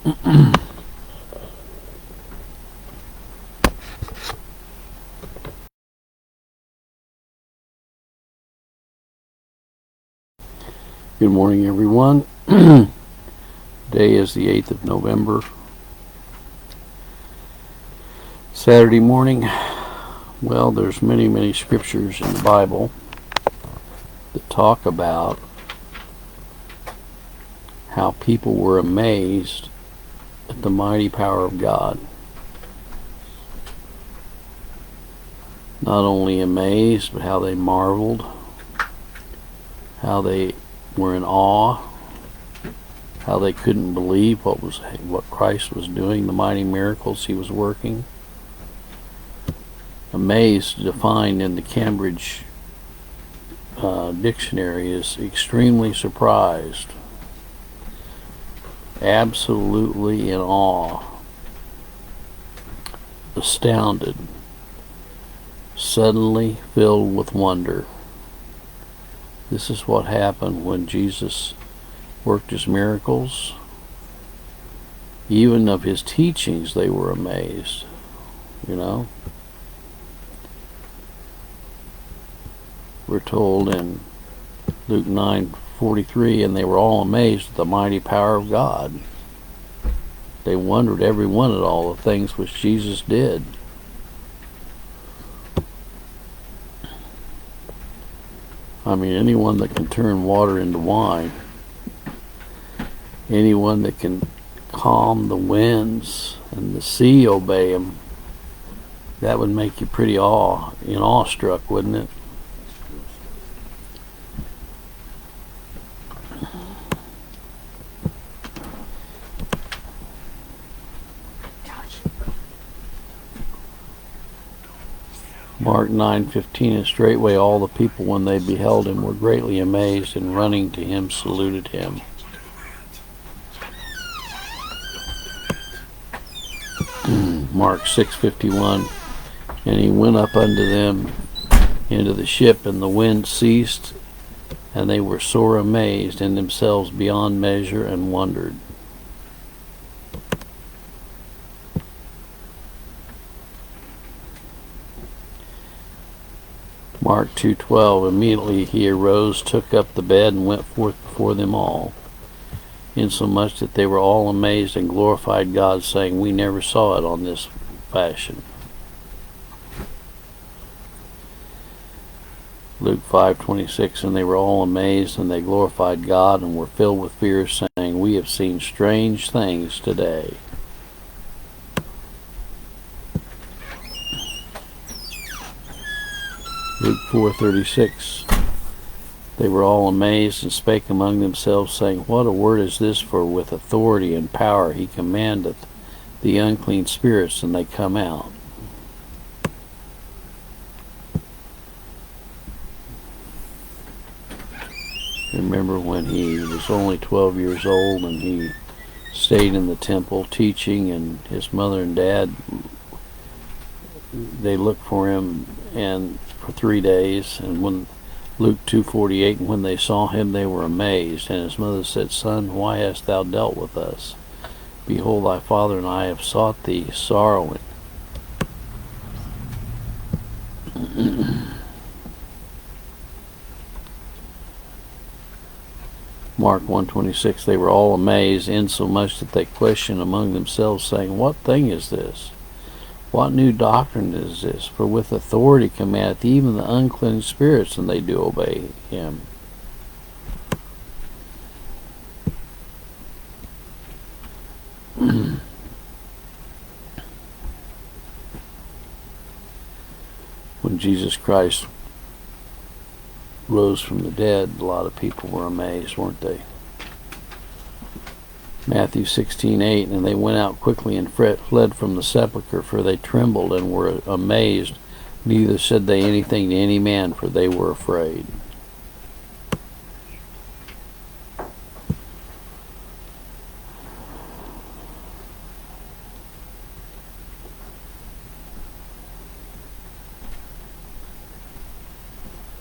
Good morning, everyone. Today is the 8th of November, Saturday morning. Well, there's many scriptures in the Bible that talk about how people were amazed at the mighty power of God. Not only amazed, but how they marveled, how they were in awe, how they couldn't believe what Christ was doing, the mighty miracles he was working. Amazed, defined in the Cambridge dictionary, is extremely surprised, absolutely in awe, astounded, suddenly filled with wonder. This is what happened when Jesus worked his miracles. Even of his teachings they were amazed, We're told in Luke 9:43, and they were all amazed at the mighty power of God. They wondered, every one, at all the things which Jesus did. I mean, anyone that can turn water into wine, anyone that can calm the winds and the sea obey him, that would make you pretty awestruck, wouldn't it? Mark 9:15, and straightway all the people, when they beheld him, were greatly amazed, and running to him saluted him. Mark 6:51, and he went up unto them into the ship, and the wind ceased, and they were sore amazed in themselves beyond measure, and wondered. Mark 2:12, immediately he arose, took up the bed, and went forth before them all, insomuch that they were all amazed and glorified God, saying, we never saw it on this fashion. Luke 5:26, and they were all amazed, and they glorified God, and were filled with fear, saying, we have seen strange things today. Luke 4:36, they were all amazed, and spake among themselves, saying, what a word is this, for with authority and power he commandeth the unclean spirits, and they come out. Remember when he was only 12 years old, and he stayed in the temple teaching, and his mother and dad, they looked for him and for 3 days, and when Luke 2:48, and when they saw him they were amazed, and his mother said, son, why hast thou dealt with us? Behold, thy father and I have sought thee sorrowing. Mark 1:26, they were all amazed, insomuch that they questioned among themselves, saying, what thing is this? What new doctrine is this? For with authority commandeth even the unclean spirits, and they do obey him. When Jesus Christ rose from the dead, a lot of people were amazed, weren't they? Matthew 16:8, and they went out quickly and fled from the sepulchre, for they trembled and were amazed. Neither said they anything to any man, for they were afraid.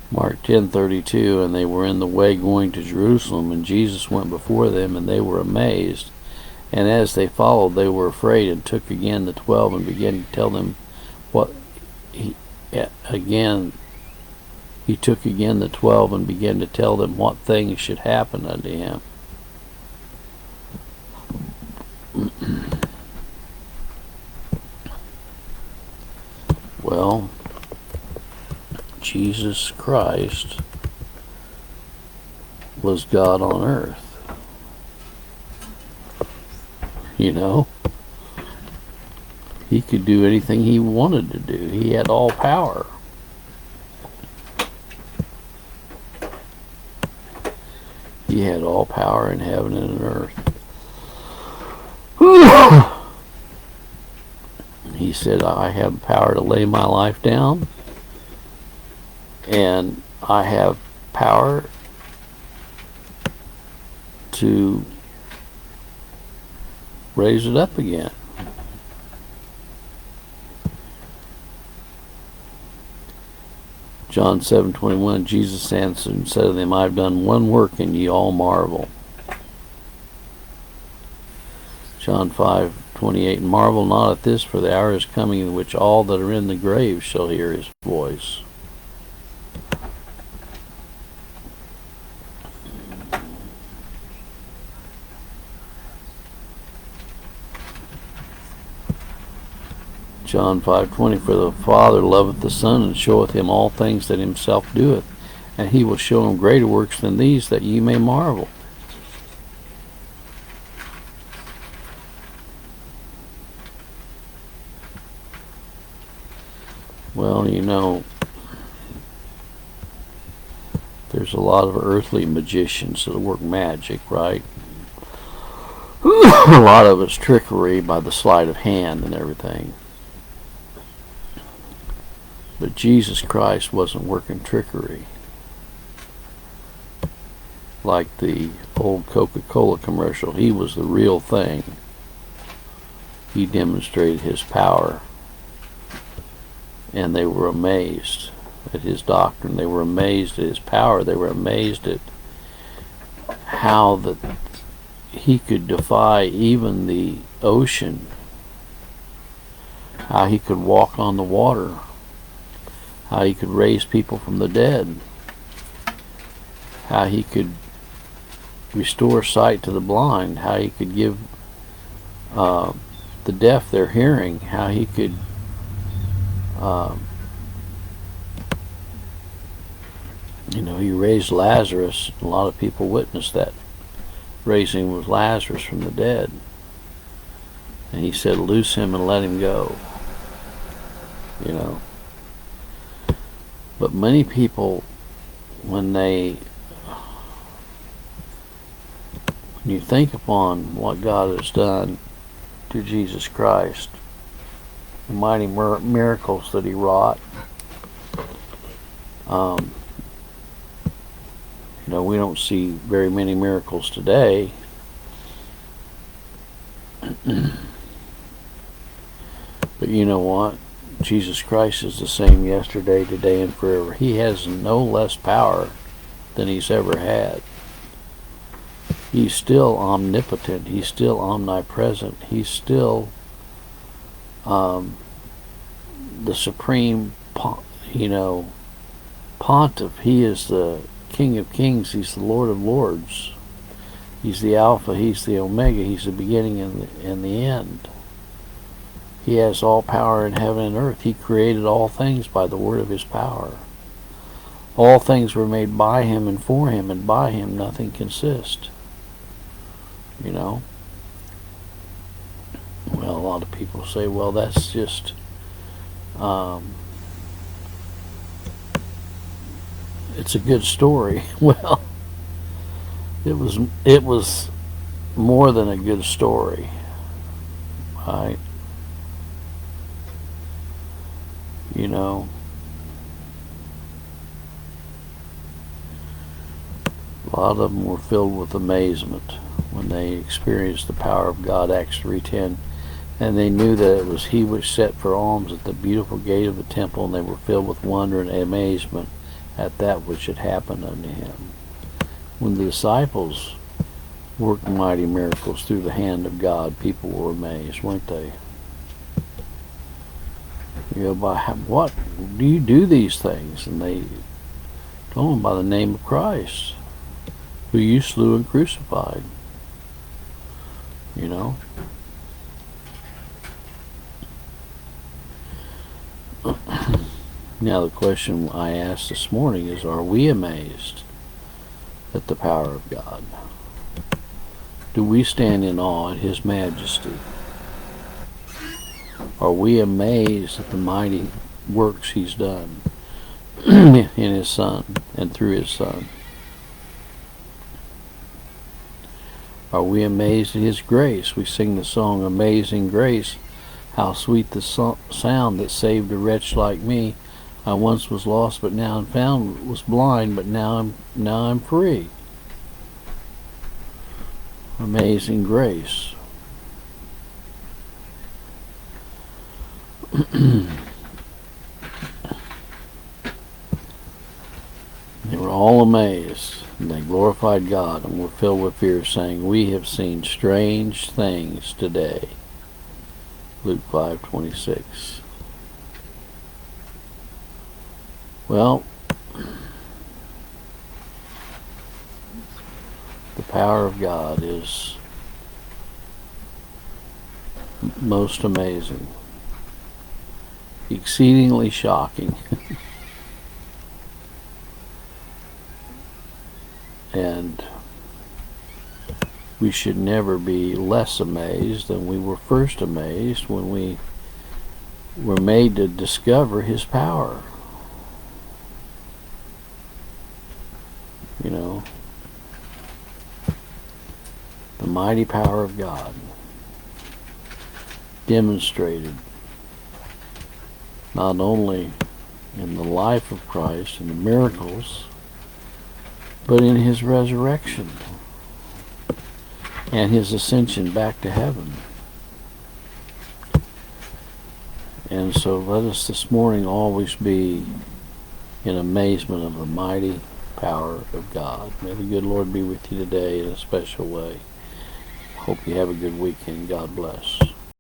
Mark 10:32, and they were in the way going to Jerusalem, and Jesus went before them, and they were amazed And as they followed, they were afraid, and took again the 12, and began to tell them what he took again the 12, and began to tell them what things should happen unto him. Well, Jesus Christ was God on earth. You know, he could do anything he wanted to do. He had all power. He had all power in heaven and in earth. He said, I have power to lay my life down, and I have power to raise it up again. John 7:21, Jesus answered and said to them, I have done one work, and ye all marvel. John 5:28, marvel not at this, for the hour is coming in which all that are in the grave shall hear his voice. John 5:20, for the Father loveth the Son, and showeth him all things that himself doeth, and he will show him greater works than these, that ye may marvel. Well, you know, there's a lot of earthly magicians that work magic, right? A lot of it's trickery by the sleight of hand and everything. But Jesus Christ wasn't working trickery like the old Coca-Cola commercial. He was the real thing. He demonstrated his power, and they were amazed at his doctrine. They were amazed at his power. They were amazed at how that he could defy even the ocean, how he could walk on the water, how he could raise people from the dead, how he could restore sight to the blind, how he could give the deaf their hearing, how he could you know, he raised Lazarus. A lot of people witnessed that raising of Lazarus from the dead. And he said, loose him and let him go. You know. But many people, when you think upon what God has done to Jesus Christ, the mighty miracles that he wrought, you know, we don't see very many miracles today. But you know what? Jesus Christ is the same yesterday, today, and forever. He has no less power than he's ever had. He's still omnipotent. He's still omnipresent. He's still the supreme, you know, pontiff. He is the King of Kings. He's the Lord of Lords. He's the Alpha. He's the Omega. He's the beginning and the end. He has all power in heaven and earth. He created all things by the word of his power. All things were made by him and for him, and by him nothing consists. You know? Well, a lot of people say, well, that's just it's a good story. Well, it was more than a good story, right? You know, a lot of them were filled with amazement when they experienced the power of God, Acts 3:10, and they knew that it was he which sat for alms at the beautiful gate of the temple, and they were filled with wonder and amazement at that which had happened unto him. When the disciples worked mighty miracles through the hand of God, people were amazed, weren't they? By what do you do these things? And they told him, by the name of Christ, who you slew and crucified. Now the question I asked this morning is, are we amazed at the power of God? Do we stand in awe at His majesty? Are we amazed at the mighty works He's done in His Son and through His Son? Are we amazed at His grace? We sing the song, Amazing Grace. How sweet the sound that saved a wretch like me. I once was lost, but now I'm found, was blind, but now I'm free. Amazing grace. They were all amazed, and they glorified God and were filled with fear, saying, we have seen strange things today. Luke 5:26. Well, the power of God is most amazing, exceedingly shocking, and we should never be less amazed than we were first amazed when we were made to discover His power. The mighty power of God demonstrated not only in the life of Christ and the miracles, but in His resurrection and His ascension back to heaven. And so let us this morning always be in amazement of the mighty power of God. May the good Lord be with you today in a special way. Hope you have a good weekend. God bless.